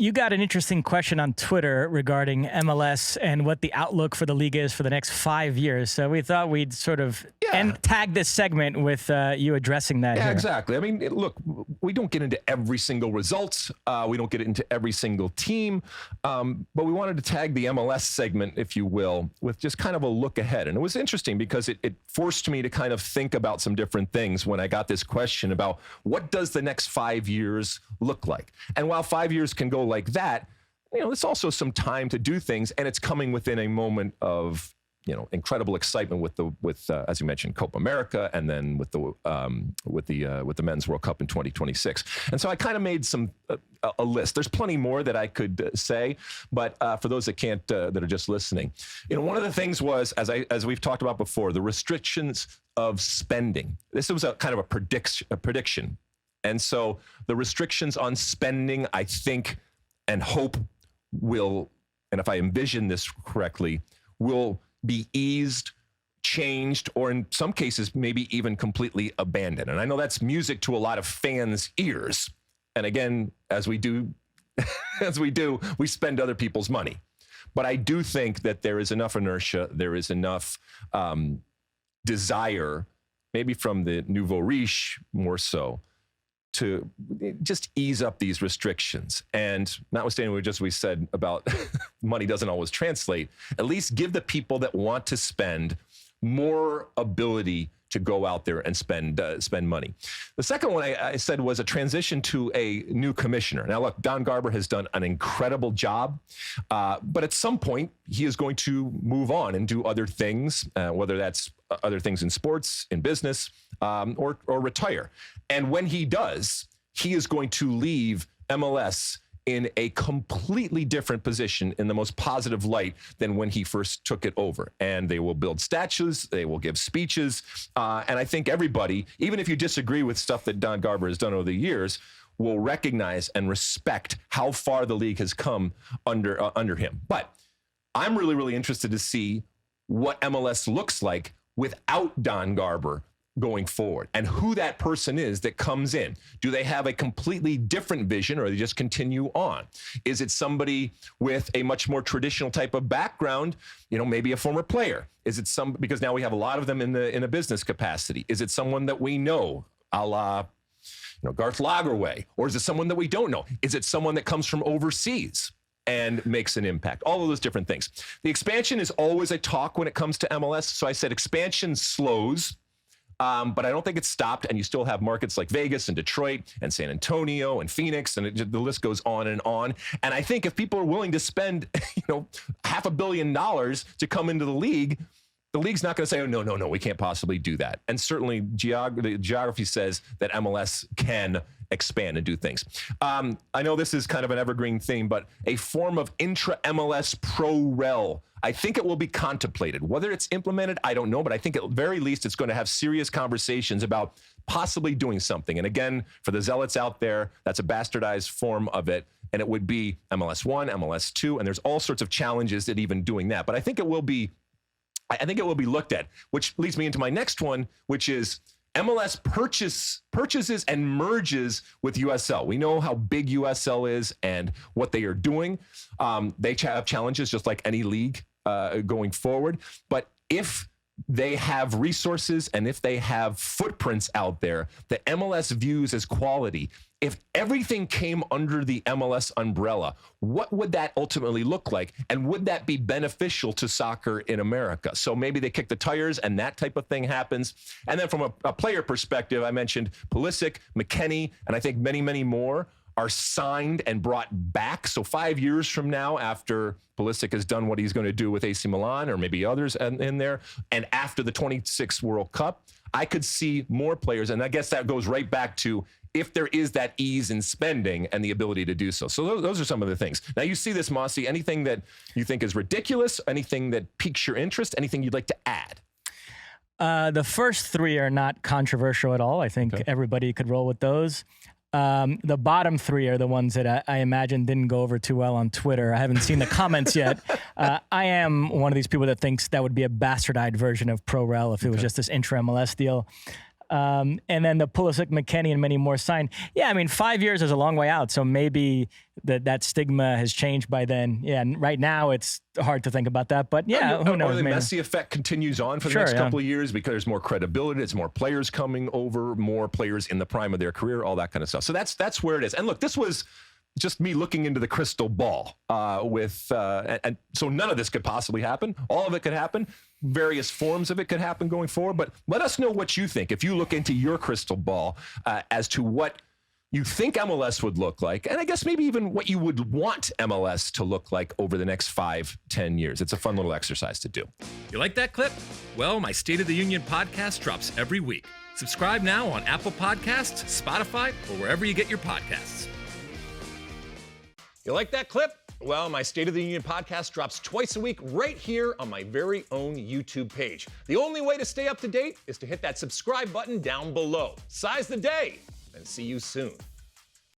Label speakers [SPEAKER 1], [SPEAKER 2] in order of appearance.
[SPEAKER 1] you got an interesting question on Twitter regarding MLS and what the outlook for the league is for the next 5 years. So we thought we'd sort of tag this segment with you addressing that.
[SPEAKER 2] Yeah, exactly. I mean, look, we don't get into every single result. We don't get into every single team. But we wanted to tag the MLS segment, if you will, with just kind of a look ahead. And it was interesting because it forced me to kind of think about some different things when I got this question about what does the next 5 years look like? And while 5 years can go like that, it's also some time to do things, and it's coming within a moment of incredible excitement with as you mentioned, Copa America, and then with the Men's World Cup in 2026. And so I kind of made a list. There's plenty more that I could say, but for those that can't, that are just listening, one of the things was, as we've talked about before, the restrictions of spending. This was a kind of a prediction. And so the restrictions on spending, I think and hope will, and if I envision this correctly, will be eased, changed, or in some cases, maybe even completely abandoned. And I know that's music to a lot of fans' ears. And again, as we do, we spend other people's money. But I do think that there is enough inertia, there is enough desire, maybe from the nouveau riche more so, to just ease up these restrictions. And notwithstanding what we said about money doesn't always translate, at least give the people that want to spend more ability to go out there and spend money. The second one I said was a transition to a new commissioner. Now, look, Don Garber has done an incredible job, but at some point he is going to move on and do other things, whether that's other things in sports, in business, or retire. And when he does, he is going to leave MLS in a completely different position, in the most positive light than when he first took it over. And they will build statues, they will give speeches, and I think everybody, even if you disagree with stuff that Don Garber has done over the years, will recognize and respect how far the league has come under him. But I'm really, really interested to see what MLS looks like without Don Garber going forward, and who that person is that comes in. Do they have a completely different vision, or they just continue on? Is it somebody with a much more traditional type of background, maybe a former player? Is it because now we have a lot of them in a business capacity? Is it someone that we know, a la Garth Lagerwey? Or is it someone that we don't know? Is it someone that comes from overseas and makes an impact? All of those different things. The expansion is always a talk when it comes to MLS. So I said expansion slows, but I don't think it's stopped. And you still have markets like Vegas and Detroit and San Antonio and Phoenix, and the list goes on and on. And I think if people are willing to spend, $500 million to come into the league's not going to say, oh, no, we can't possibly do that. And certainly the geography says that MLS can expand and do things. I know this is kind of an evergreen theme, but a form of intra-MLS pro-rel, I think it will be contemplated. Whether it's implemented, I don't know, but I think at the very least it's going to have serious conversations about possibly doing something. And again, for the zealots out there, that's a bastardized form of it. And it would be MLS 1, MLS 2, and there's all sorts of challenges at even doing that. But I think it will be looked at, which leads me into my next one, which is MLS purchases and merges with USL. We know how big USL is and what they are doing. They have challenges just like any league going forward. But if they have resources and if they have footprints out there that MLS views as quality, if everything came under the MLS umbrella, what would that ultimately look like? And would that be beneficial to soccer in America? So maybe they kick the tires and that type of thing happens. And then from a player perspective, I mentioned Pulisic, McKennie, and I think many, many more are signed and brought back. So 5 years from now, after Pulisic has done what he's going to do with AC Milan, or maybe others in there, and after the 26th World Cup, I could see more players. And I guess that goes right back to if there is that ease in spending and the ability to do so. So those are some of the things. Now you see this, Mosse, anything that you think is ridiculous, anything that piques your interest, anything you'd like to add?
[SPEAKER 1] The first three are not controversial at all. I think everybody could roll with those. The bottom three are the ones that I imagine didn't go over too well on Twitter. I haven't seen the comments yet. I am one of these people that thinks that would be a bastardized version of Pro-Rel if it was just this intra-MLS deal. And then the Pulisic, McKennie, and many more signed. Yeah, I mean, 5 years is a long way out. So maybe that stigma has changed by then. Yeah, and right now it's hard to think about that. But yeah, who knows?
[SPEAKER 2] Or the Messi effect continues on for the next couple of years because there's more credibility, there's more players coming over, more players in the prime of their career, all that kind of stuff. So that's where it is. And look, this was just me looking into the crystal ball and so none of this could possibly happen. All of it could happen. Various forms of it could happen going forward. But let us know what you think if you look into your crystal ball as to what you think MLS would look like, and I guess maybe even what you would want MLS to look like over the next 5-10 years. It's a fun little exercise to do.
[SPEAKER 3] You like that clip? Well, my State of the Union podcast drops every week. Subscribe now on Apple Podcasts, Spotify, or wherever you get your podcasts.
[SPEAKER 2] You like that clip? Well, my State of the Union podcast drops twice a week right here on my very own YouTube page. The only way to stay up to date is to hit that subscribe button down below. Size the day, and see you soon.